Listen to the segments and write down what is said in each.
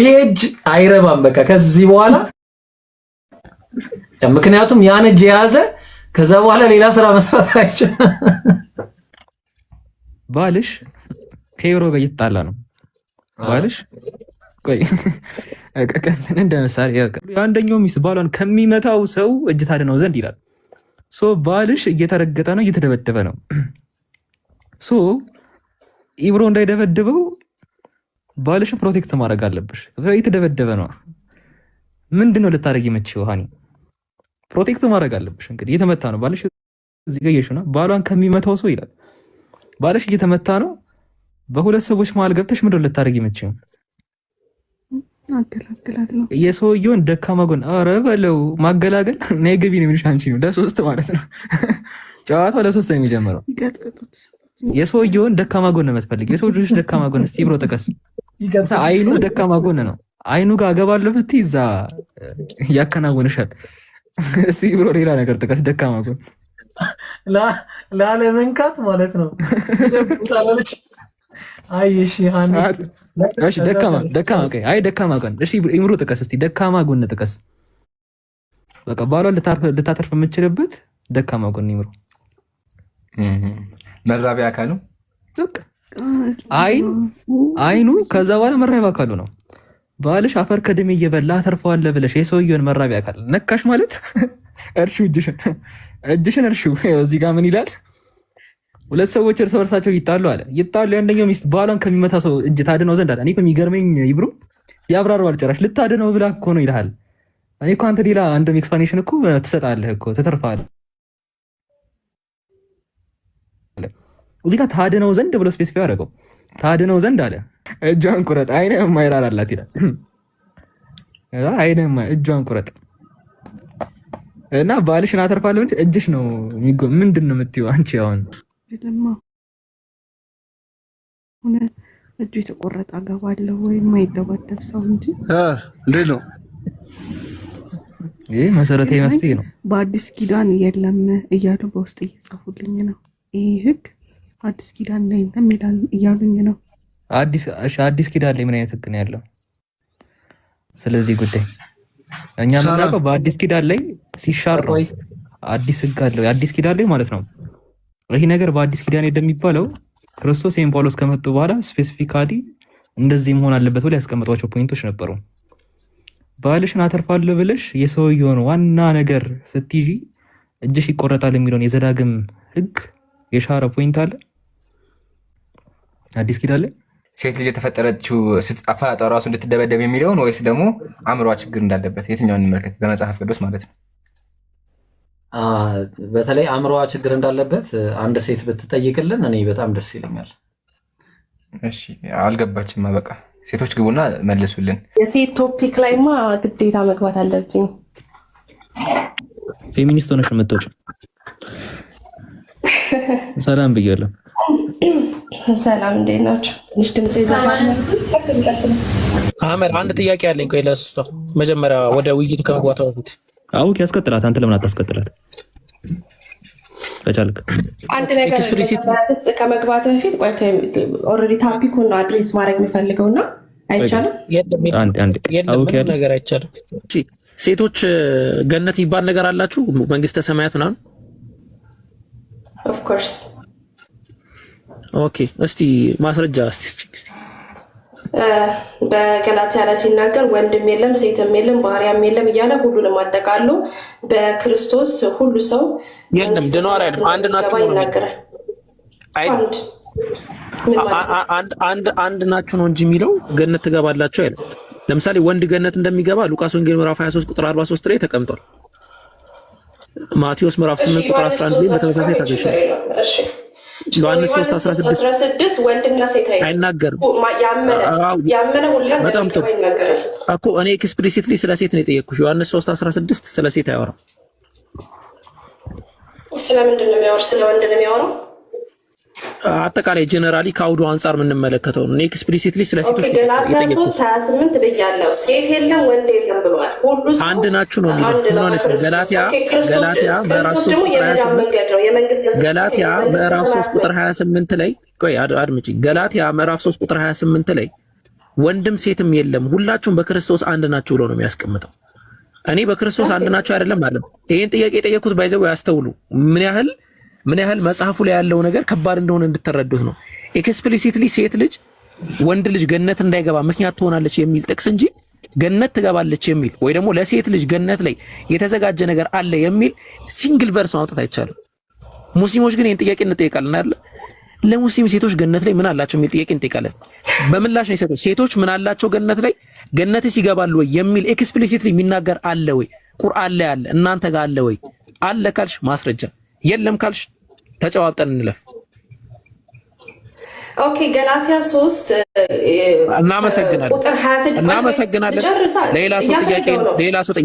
ይሄ እጅ አይረባም በቃ ከዚህ በኋላ ምክንያቱም ያን እጅ የያዘ ከዛ በኋላ ሌላ ስራ መስራት አይችልም። ባልሽ ከዩሮ ጋር እየተጣላ ነው። ባልሽ ቆይ ቀቀንተን እንደምሳሌ አንደኛው ሚስት ባሏን ከሚመታው ሰው እጅ ታድነው ዘንድ ይላል። ሶ ባልሽ እየተረገጠ ነው፣ እየተደበደበ ነው። ሶ ኢብሮ እንዳይደበድበው ባልሽ ፕሮቴክት ማድረግ አለብሽ። እየተደበደበ ነው። ምንድነው ልታደርጊ የምትችይው? ሃኒ ፕሮቴክት ማድረግ አለብሽ። እንግዲህ እየተመታ ነው ባልሽ። እዚህ ጋር ነው ባሏን ከሚመታው ሰው ይላል። ባልሽ እየተመታ ነው። በሁለት ሰዎች መሀል ገብተሽ ምንድነው ልታደርጊ የምትችይው? አገላግላለሁ። የሰውየውን ደካማ ጎን ኧረ በለው ማገላገል ነይ ግቢ ነው የሚልሽ አንቺ ነው። ለሶስት ማለት ነው ጨዋታው ለሶስት ነው የሚጀምረው። የሰውየውን ደካማ ጎን ነው የምትፈልጊው። የሰው ልጅ ደካማ ጎን እስቲ ብሮ ጥቀስ። አይኑ ደካማ ጎን ነው። አይኑ ጋር አገባለሁ ብትይ እዛ ያከናውንሻል። እስቲ ብሮ ሌላ ነገር ጥቀስ። ደካማ ጎን ላለመንካት ማለት ነው። አይ እሺ ሃኒ እሺ ደካማ ጎን እሺ ኢምሮ ጥቀስ። እስቲ ደካማ ጎን ጥቀስ። በቃ ባሏን ልታተርፍ የምችልበት ደካማ ጎን ኢምሮ። መራቢያ አካሉ አይኑ ከዛ በኋላ መራቢያ አካሉ ነው። ባልሽ አፈር ከድሜ እየበላ አተርፈዋለህ ብለሽ የሰውየውን መራቢያ አካል ነካሽ ማለት እርሺው፣ እጅሽን እርሺው። እዚህ ጋር ምን ይላል? ሁለት ሰዎች እርስ በርሳቸው ይጣሉ አለ። ይጣሉ አንደኛው ሚስት ባሏን ከሚመታ ሰው እጅ ታድነው ዘንድ አለ። እኔ እኮ የሚገርመኝ ይብሩ ያብራራዋል። ጭራሽ ልታድነው ብላ እኮ ነው ይልሃል። እኔ እኮ አንተ ሌላ አንድም ኤክስፕላኔሽን እኮ ትሰጣለህ እኮ ትተርፋለህ። እዚህ ጋር ታድነው ዘንድ ብሎ ስፔሲፋይ አደረገው። ታድነው ዘንድ አለ። እጇን ቁረጥ፣ አይነ የማይራራላት ይላል። አይነ እጇን ቁረጥ እና ባልሽን አተርፋለሁ እንጂ እጅሽ ነው ምንድን ነው የምትይው አንቺ? አሁን ሆነ እጁ የተቆረጠ አገባለሁ ወይ የማይደባደብ ሰው እንጂ እንዴት ነው? ይሄ መሰረታዊ መፍትሄ ነው። በአዲስ ኪዳን የለም እያሉ በውስጥ እየጻፉልኝ ነው። ይሄ ህግ አዲስ ኪዳን ላይ የለም እያሉኝ ነው። አዲስ ኪዳን ላይ ምን አይነት ህግ ነው ያለው? ስለዚህ ጉዳይ እኛ የምናውቀው በአዲስ ኪዳን ላይ ሲሻር ነው። አዲስ ህግ አለው የአዲስ ኪዳን ላይ ማለት ነው። ይሄ ነገር በአዲስ ኪዳን እንደሚባለው ክርስቶስ ወይም ጳውሎስ ከመጡ በኋላ ስፔሲፊካሊ እንደዚህ መሆን አለበት ብለው ያስቀመጧቸው ፖይንቶች ነበሩ። ባልሽን አተርፋለሁ ብለሽ የሰውየውን ዋና ነገር ስትይዢ እጅሽ ይቆረጣል የሚለውን የዘዳግም ህግ የሻረ ፖይንት አለ አዲስ ኪዳን ላይ። ሴት ልጅ የተፈጠረችው አፈጣጠሯ ራሱ እንድትደበደብ የሚለውን ወይስ ደግሞ አእምሯ ችግር እንዳለበት የትኛውን እንመልከት? በመጽሐፍ ቅዱስ ማለት ነው። በተለይ አእምሯ ችግር እንዳለበት አንድ ሴት ብትጠይቅልን እኔ በጣም ደስ ይለኛል። እሺ አልገባችም። በቃ ሴቶች ግቡና መልሱልን። የሴት ቶፒክ ላይማ ግዴታ መግባት አለብኝ። ፌሚኒስት ሆነሽ የምትወጪው ሰላም ብያለሁ። ሰላም እንዴት ናቸው? ትንሽ ድምጽ ይዘባል። አህመድ አንድ ጥያቄ አለኝ። ቆይ ለእሷ መጀመሪያ ወደ ውይይቱ ከመግባቷ በፊት አውቅ ያስቀጥላት። አንተ ለምን አታስቀጥላት? ከቻልክ አንድ ነገር ከመግባት በፊት ቆይ ኦልሬዲ ታፒኩን አድሬስ ማድረግ የሚፈልገውና አይቻልም። ነገር አይቻልም። ሴቶች ገነት የሚባል ነገር አላችሁ? መንግስተ ሰማያት ምናምን? ኦፍኮርስ። ኦኬ እስቲ ማስረጃ እስቲ በገላትያ ላይ ሲናገር ወንድም የለም ሴትም የለም ባሪያም የለም እያለ ሁሉንም አጠቃሉ በክርስቶስ ሁሉ ሰው የለም ድኗር አይደለም አንድ ናችሁ ይናገራል። አንድ ናችሁ ነው እንጂ የሚለው ገነት ትገባላችሁ አይደል? ለምሳሌ ወንድ ገነት እንደሚገባ ሉቃስ ወንጌል ምዕራፍ 23 ቁጥር 43 ላይ ተቀምጧል። ማቴዎስ ምዕራፍ 8 ቁጥር 11 ላይ በተመሳሳይ ታገሻል። እሺ ዮሐንስ 3:16 ወንድና ሴት አይናገርም። ያመነ ሁሉ በጣም ጥሩ እኮ እኔ ኤክስፕሊሲትሊ ስለ ሴት ነው የጠየቅኩሽ። ዮሐንስ 3:16 ስለ ሴት አያወራም። ስለምንድን ነው የሚያወራው? ስለ ወንድ ነው የሚያወራው። አጠቃላይ ጀነራሊ ከአውዱ አንጻር የምንመለከተው ነው። ኤክስፕሊሲትሊ ስለ ሴቶች የጠየቅኩት 28 ብያለሁ። ሴት የለም ወንድ የለም ብሏል። ሁሉ አንድ ናችሁ ነው የሚለው። ምን ሆነሽ? ገላትያ ምዕራፍ 3 ቁጥር 28 ገላትያ ምዕራፍ 3 ቁጥር 28 ላይ ቆይ አድምጪ። ገላትያ ምዕራፍ 3 ቁጥር 28 ላይ ወንድም ሴትም የለም ሁላችሁም በክርስቶስ አንድ ናችሁ ብሎ ነው የሚያስቀምጠው። እኔ በክርስቶስ አንድ ናችሁ አይደለም ማለት ይሄን ጥያቄ የጠየኩት ባይዘው ያስተውሉ ምን ያህል መጽሐፉ ላይ ያለው ነገር ከባድ እንደሆነ እንድትረዱት ነው። ኤክስፕሊሲትሊ ሴት ልጅ ወንድ ልጅ ገነት እንዳይገባ ምክንያት ትሆናለች የሚል ጥቅስ እንጂ ገነት ትገባለች የሚል ወይ ደግሞ ለሴት ልጅ ገነት ላይ የተዘጋጀ ነገር አለ የሚል ሲንግል ቨርስ ማውጣት አይቻልም። ሙስሊሞች ግን ይሄን ጥያቄ እንጠይቃለን አይደል? ለሙስሊም ሴቶች ገነት ላይ ምን አላቸው የሚል ጥያቄ እንጠይቃለን። በምላሽ ነው የሰጡት። ሴቶች ምን አላቸው ገነት ላይ ገነትስ ይገባሉ ወይ የሚል ኤክስፕሊሲትሊ የሚናገር አለ ወይ? ቁርአን ላይ አለ። እናንተ ጋር አለ ወይ? አለ ካልሽ ማስረጃ፣ የለም ካልሽ ተጨዋብጠን እንለፍ። ኦኬ ገላትያ 3 እናመሰግናለን። ቁጥር 26 እናመሰግናለን። ሌላ ሰው ጥያቄ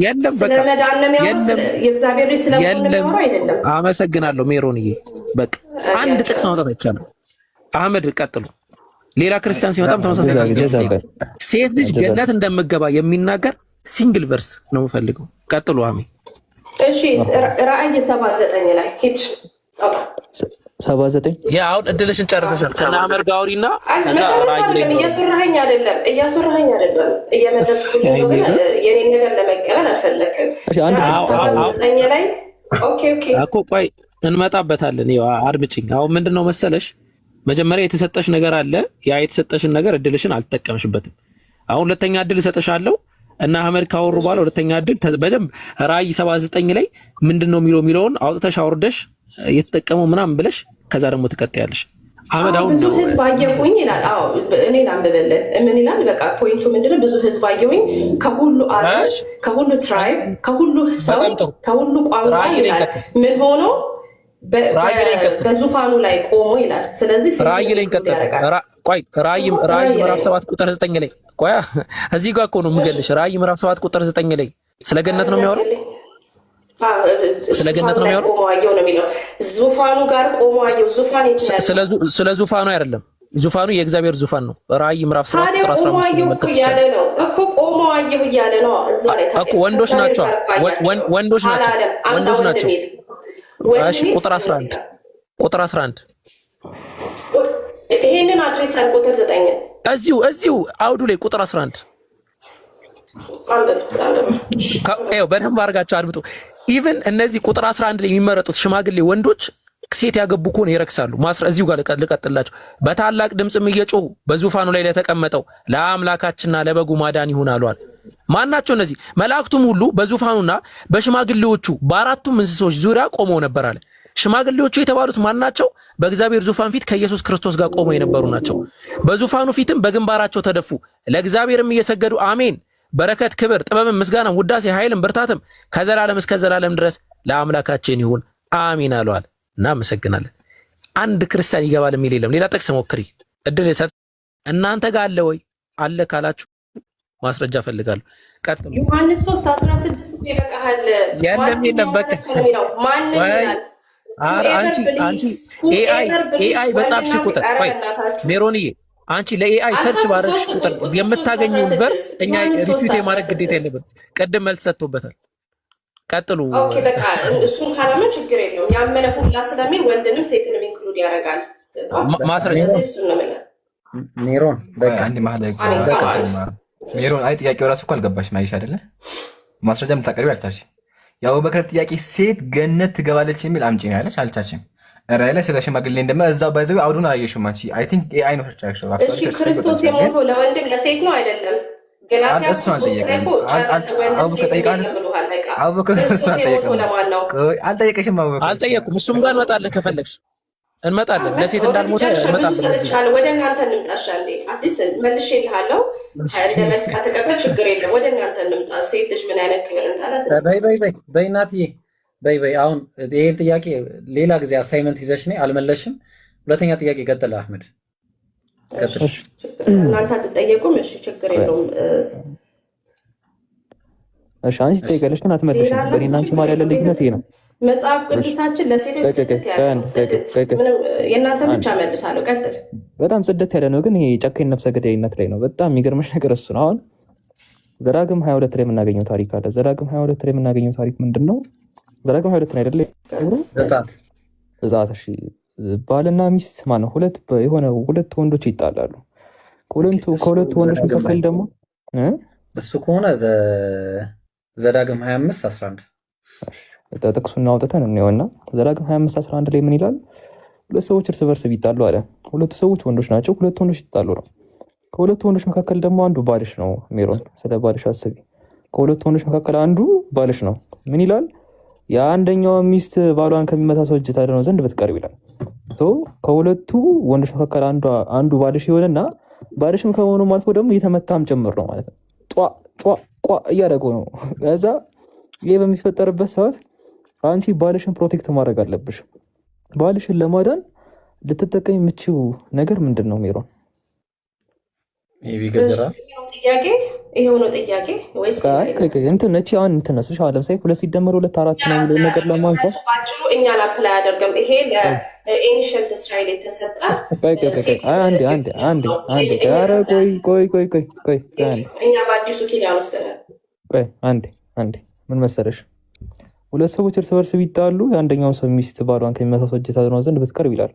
የለም። በቃ የእግዚአብሔር ልጅ ስለሆነ ነው አይደለም። አመሰግናለሁ ሜሮንዬ። በቃ አንድ ጥቅስ ማውጣት አይቻልም። አህመድ ቀጥሉ። ሌላ ክርስቲያን ሲመጣም ተመሳሳይ ሴት ልጅ ገነት እንደምገባ የሚናገር ሲንግል ቨርስ ነው የምፈልገው። ቀጥሉ አሜ። እሺ ራእይ 79 ላይ ሂድ 79 አሁን እድልሽን ጨርሰሻል። ከና አህመድ ጋውሪና እያስወራኸኝ አይደለም እየመለስኩልህ ነው፣ ግን የኔን ነገር ለመቀበል አልፈለክም። 79 ላይ ኦኬ እኮ ቆይ እንመጣበታለን። ይኸው አድምጪኝ። አሁን ምንድነው መሰለሽ መጀመሪያ የተሰጠሽ ነገር አለ። ያ የተሰጠሽን ነገር እድልሽን አልተጠቀምሽበትም። አሁን ሁለተኛ እድል እሰጥሻለሁ እና አህመድ ካወሩ በኋላ ሁለተኛ እድል በደንብ ራእይ 79 ላይ ምንድነው የሚለውን አውጥተሽ አውርደሽ የተጠቀመው ምናምን ብለሽ ከዛ ደግሞ ትቀጥያለሽ። አህመድ አሁን ብዙ ህዝብ አየሁኝ ይላል። አዎ እኔ ላንብብልህ። ምን ይላል? በቃ ፖይንቱ ምንድነው? ብዙ ህዝብ አየሁኝ ከሁሉ አገር፣ ከሁሉ ትራይብ፣ ከሁሉ ሰው፣ ከሁሉ ቋንቋ ይላል። ምን ሆኖ በዙፋኑ ላይ ቆሞ ይላል። ስለዚህ ራእይ ላይ እንቀጥል። ቆይ ራእይ ምዕራፍ 7 ቁጥር 9 ላይ ቆይ እዚህ ጋር እኮ ነው የምገልሽ። ራእይ ምዕራፍ 7 ቁጥር 9 ላይ ስለ ገነት ነው የሚያወራው። ስለ ገነት ነው የሚያወራው። ዙፋኑ ጋር ቆሞ አየሁ። ዙፋን ይችላል። ስለ ዙፋኑ አይደለም። ዙፋኑ የእግዚአብሔር ዙፋን ነው። ራእይ ምዕራፍ 7 ቁጥር 15 እያለ ነው እኮ ቆሞ አየሁ እያለ ነው። እዛ ላይ እኮ ወንዶች ናቸው። እሺ ቁጥር 11 ይሄንን አድሬስ አለ። ቁጥር 9 እዚሁ አውዱ ላይ ቁጥር 11 በደንብ አድርጋቸው አድምጡ። ኢቨን እነዚህ ቁጥር 11 ላይ የሚመረጡት ሽማግሌ ወንዶች ሴት ያገቡ ከሆነ ይረክሳሉ። እዚሁ ጋር ልቀጥላቸው። በታላቅ ድምፅም እየጮሁ በዙፋኑ ላይ ለተቀመጠው ለአምላካችንና ለበጉ ማዳን ይሁን አሏል። ማናቸው እነዚህ? መላእክቱም ሁሉ በዙፋኑና በሽማግሌዎቹ በአራቱም እንስሶች ዙሪያ ቆመው ነበር አለ። ሽማግሌዎቹ የተባሉት ማናቸው? በእግዚአብሔር ዙፋን ፊት ከኢየሱስ ክርስቶስ ጋር ቆመው የነበሩ ናቸው። በዙፋኑ ፊትም በግንባራቸው ተደፉ፣ ለእግዚአብሔርም እየሰገዱ አሜን፣ በረከት፣ ክብር፣ ጥበብም፣ ምስጋናም፣ ውዳሴ፣ ኃይልም፣ ብርታትም ከዘላለም እስከ ዘላለም ድረስ ለአምላካችን ይሁን አሜን አለዋል። እናመሰግናለን። አንድ ክርስቲያን ይገባል የሚል የለም። ሌላ ጥቅስ ሞክሪ። እድል የሰጥ እናንተ ጋር አለ ወይ? አለ ካላችሁ ማስረጃ ፈልጋለሁ። ቀጥሉ። ዮሐንስ 3:16 ይበቃሃል። የለም በቃ አንቺ ኤአይ በጻፍሽ ቁጥር ቆይ ሜሮንዬ አንቺ ለኤአይ ሰርች ባረግሽ ቁጥር የምታገኘውን ቨርስ እኛ ሪፒት የማድረግ ግዴታ የለብን። ቅድም መልስ ሰጥቶበታል። ቀጥሉ። ኦኬ በቃ እሱን ካላምን ችግር የለውም። ያመነ ሁላ ስለሚል ወንድንም ሴትንም ኢንክሉድ ያደርጋል። ማስረጃ እሱን ነው ማለት ሜሮን በቃ አንድ ሜሮን አይ ጥያቄው ራሱ እኮ አልገባሽም። አይሽ አይደለ ማስረጃ የምታቀርቢው አልቻልሽ። የአቡበከር ጥያቄ ሴት ገነት ትገባለች የሚል አምጪ ነው ያለች አልቻልሽም። ራይ ላይ ስለ ሽማግሌ እንደማ እዛው ባይዘው አውዱን አየሽው አንቺ አይ ቲንክ ኤአይ ነው ሰርቻችሁ እሺ ክርስቶስ የሞተው ለወንድም ለሴት ነው አይደለም? ገላትያ 3 ላይ እኮ አልጠየቀሽም። አልጠየኩም። እሱም ጋር እንመጣለን ከፈለግሽ እንመጣለን። ለሴት እንዳልሞተ እንመጣለን። ወደ እናንተ እንምጣሻ እንዴ አዲስ መልሼ እልሃለሁ። ለመስ ከተቀበል ችግር የለም። ወደ እናንተ እንምጣ። ሴት ልጅ ምን አይነት ክብር እንዳላት በይ እናትዬ በይ። አሁን ይሄን ጥያቄ ሌላ ጊዜ አሳይመንት ይዘሽ ነይ። አልመለሽም። ሁለተኛ ጥያቄ ቀጥል አህመድ ቀጥል። እናንተ አትጠየቁም። እሺ ችግር የለውም። እሺ አንቺ ትጠይቀለሽ ግን አትመልሽም። በእኔና አንቺ ማለት ያለ ልዩነት ይሄ ነው። መጽሐፍ ቅዱሳችን ለሴቶች ጽድት ያለ ምንም የእናንተ ብቻ መልሳለሁ። ቀጥል። በጣም ጽድት ያለ ነው፣ ግን ይሄ ጨካኝ ነፍሰ ገዳይነት ላይ ነው። በጣም የሚገርምሽ ነገር እሱ ነው። አሁን ዘዳግም 22 ላይ የምናገኘው ታሪክ አለ። ዘዳግም 22 ላይ የምናገኘው ታሪክ ምንድን ነው? ዘዳግም 22 ላይ አይደለ? ዘጸአት። እሺ ባልና ሚስት ማነው ሁለት ወንዶች ይጣላሉ። ከሁለቱ ወንዶች መካከል ደግሞ እሱ ከሆነ ዘዳግም 25:11 ጥቅሱን አውጥተን እንየውና ዘዳግም 25:11 ላይ ምን ይላል? ሁለት ሰዎች እርስ በርስ ቢጣሉ አለ። ሁለቱ ሰዎች ወንዶች ናቸው። ሁለቱ ወንዶች ይጣሉ ነው። ከሁለቱ ወንዶች መካከል ደግሞ አንዱ ባልሽ ነው። ሜሮን ስለ ባልሽ አስቢ። ከሁለቱ ወንዶች መካከል አንዱ ባልሽ ነው። ምን ይላል? የአንደኛው ሚስት ባሏን ከሚመታ ሰው እጅ ታድነው ዘንድ ብትቀርብ ይላል። ከሁለቱ ወንዶች መካከል አንዱ ባልሽ ይሆንና ባልሽም ከመሆኑም አልፎ ደግሞ እየተመታም ጭምር ነው ማለት ነው። ጧ እያደረገው ነው። ከዛ ይህ በሚፈጠርበት ሰዓት አንቺ ባልሽን ፕሮቴክት ማድረግ አለብሽ። ባልሽን ለማዳን ልትጠቀም የምችው ነገር ምንድን ነው ሜሮን? ይሄው ነው ጥያቄ ወይስ እንትን ነች? አሁን እንትን ነስሽ አሁን ለምሳሌ 2 ሲደመር 2 4 ነው የሚለው ነገር ለማንሳት እኛን አፕላይ አደርገም። ይሄ ለኤንሸንት እስራኤል የተሰጠ ቆይ እኛ በአዲሱ ኪዳን ውስጥ ነን። ቆይ አንዴ ምን መሰለሽ፣ ሁለት ሰዎች እርስ በርስ ቢጣሉ የአንደኛውን ሰው ሚስት ባሏን ከሚመታው ሰው እጅ ታድነው ዘንድ ብትቀርብ ይላል።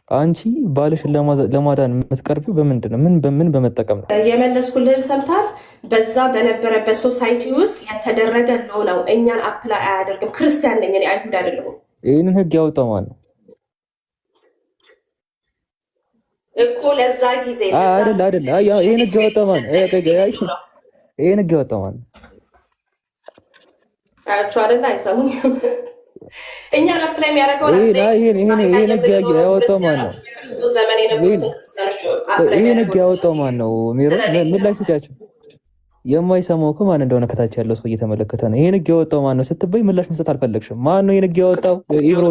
አንቺ ባልሽን ለማዳን የምትቀርቢው በምንድን ነው? ምን በመጠቀም ነው? የመለስኩልህን ሰምታል። በዛ በነበረበት ሶሳይቲ ውስጥ የተደረገ ነው። እኛን አፕላይ አያደርግም። ክርስቲያን ነኝ እኔ፣ አይሁድ አይደለሁም። ይህንን ህግ ያወጣው ማን ነው እኮ? ለዛ ጊዜ አይደል? ይህን ህግ ያወጣው ማን ነው? ይህን ህግ ያወጣው ማን ነው? አያችሁ አይደል? አይሰሙኝም። እኛ አፕላይ የሚያደርገው ይሄን ህግ ያወጣው ማን ነው? ይሄን ህግ ያወጣው ማን ነው? ምን ላይ ስጫቸው የማይሰማው እኮ ማን እንደሆነ ከታች ያለው ሰው እየተመለከተ ነው። ይሄን ህግ ያወጣው ማን ነው ስትበይ ምላሽ መስጠት አልፈለግሽም። ማን ነው ይሄን ህግ ያወጣው? ኢብሮ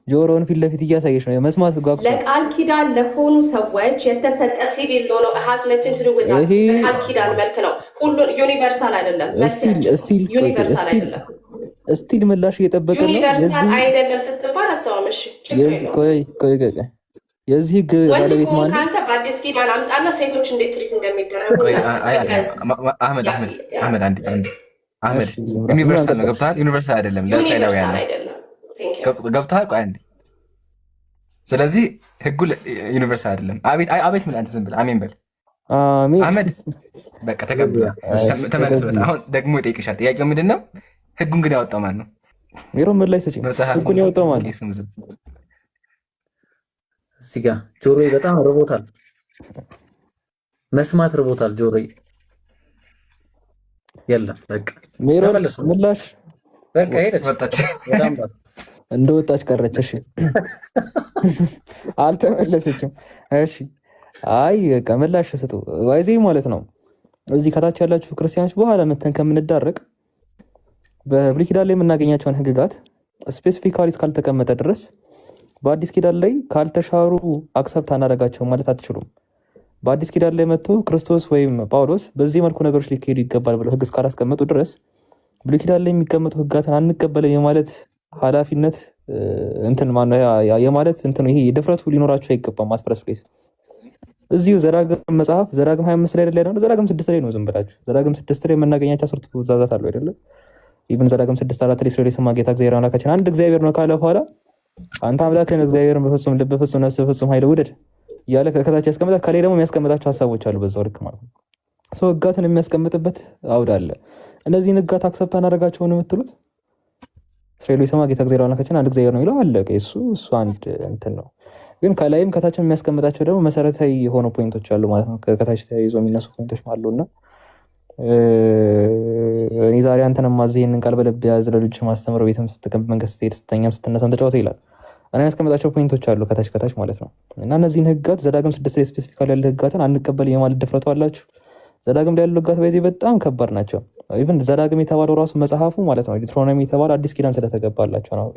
ጆሮን ፊት ለፊት እያሳየሽ ነው። መስማት ጓጉቶ ለቃል ኪዳን ለሆኑ ሰዎች የተሰጠ ሲቪል ሎ ነው። ሀዝነችን ትልውጣስ ለቃል ኪዳን መልክ ነው። ሁሉ ዩኒቨርሳል አይደለም። ዩኒቨርሳል አይደለም። እስቲል ምላሽ እየጠበቀ ነው። ዩኒቨርሳል አይደለም ስትባል አሰማም። እሺ ቆይ የዚህ ህግ ባለቤት ማን ነው? አንተ በአዲስ ኪዳን አምጣና ሴቶች እንዴት ትሪት እንደሚደረጉ አህመድ ዩኒቨርሳል ነው። ገብቶሃል? ዩኒቨርሳል አይደለም፣ ለእስራኤላውያን ነው። ገብቶሃል? ቆይ አንዴ። ስለዚህ ህጉ ዩኒቨርሳል አይደለም። አቤት ምን አንተ ዝም ብለህ አሜን በል። አህመድ በቃ ተቀብለህ ተመለስ። አሁን ደግሞ ይጠይቅሻል። ጥያቄው ምንድን ነው? ህጉን ግን ያወጣው ማን ነው? ሜሮን ምን ላይ ሰጪ? ህጉን ያወጣው ማን ነው? እዚህ ጋር ጆሮዬ በጣም ርቦታል፣ መስማት ርቦታል ጆሮዬ። የለም በቃ ሜሮን ምላሽ በቃ ሄደች፣ ወጣች፣ እንደወጣች ቀረች። እሺ አልተመለሰችም። እሺ አይ በቃ ምላሽ ስጡ ዋይዜ ማለት ነው። እዚህ ከታች ያላችሁ ክርስቲያኖች በኋላ መተን ከምንዳረቅ በብሉይ ኪዳን ላይ የምናገኛቸውን ህግጋት ስፔሲፊካሊ እስካልተቀመጠ ድረስ በአዲስ ኪዳን ላይ ካልተሻሩ አክሰፕት አናደርጋቸውም ማለት አትችሉም። በአዲስ ኪዳን ላይ መጥቶ ክርስቶስ ወይም ጳውሎስ በዚህ መልኩ ነገሮች ሊካሄዱ ይገባል ብለው ህግ እስካላስቀመጡ ድረስ ብሉይ ኪዳን ላይ የሚቀመጡ ህግጋትን አንቀበልም የማለት ኃላፊነት የማለት ይሄ ድፍረቱ ሊኖራቸው አይገባም። ማስፈረስ ፕሌስ እዚሁ ዘዳግም መጽሐፍ ዘዳግም 25 ላይ አይደለ? ዘዳግም 6 ላይ ነው። ዝም ብላችሁ ዘዳግም 6 ላይ የምናገኛቸው 10 ትእዛዛት አሉ አይደለ? ኢቭን ዘዳግም 6:4 ላይ እስራኤል የሰማ ጌታ እግዚአብሔር አምላካችን አንድ እግዚአብሔር ነው ካለ በኋላ አንተ አምላክህን እግዚአብሔርን በፍጹም ልብ፣ በፍጹም ነፍስ፣ በፍጹም ኃይል ውደድ እያለ ከታች ያስቀምጣል። ከላይ ደግሞ የሚያስቀምጣቸው ሀሳቦች አሉ በዛው ልክ ማለት ነው። ሰው ህጋትን የሚያስቀምጥበት አውድ አለ። እነዚህን ህጋት አክሰፕት አናደርጋቸውን የምትሉት እስራኤል የሰማ ጌታ እግዚአብሔር አምላካችን አንድ እግዚአብሔር ነው ይለው አለ። እሱ አንድ እንትን ነው። ግን ከላይም ከታች የሚያስቀምጣቸው ደግሞ መሰረታዊ የሆኑ ፖይንቶች አሉ ማለት ነው። ከታች ተያይዞ የሚነሱ ፖይንቶች አሉና እኔ ዛሬ አንተን ማዘህ ይሄንን ቃል በልብ ያዝ፣ ለልጆች ማስተምር፣ ቤትም ስትቀመጥ፣ መንገድ ስትሄድ፣ ስትተኛም ስትነሳም ተጫወተ ይላል። እኔ ያስቀምጣቸው ፖይንቶች አሉ ከታች ማለት ነው። እና እነዚህን ህጋት ዘዳግም 6 ላይ ስፔሲፊካሊ ያለ ህጋትን አንቀበል የማለት ድፍረቱ አላችሁ። ዘዳግም ላይ ያሉ ህጋት በዚህ በጣም ከባድ ናቸው። ኢቭን ዘዳግም የተባለው ራሱ መጽሐፉ ማለት ነው ዲትሮኖሚ የተባለው አዲስ ኪዳን ስለተገባላቸው ነው።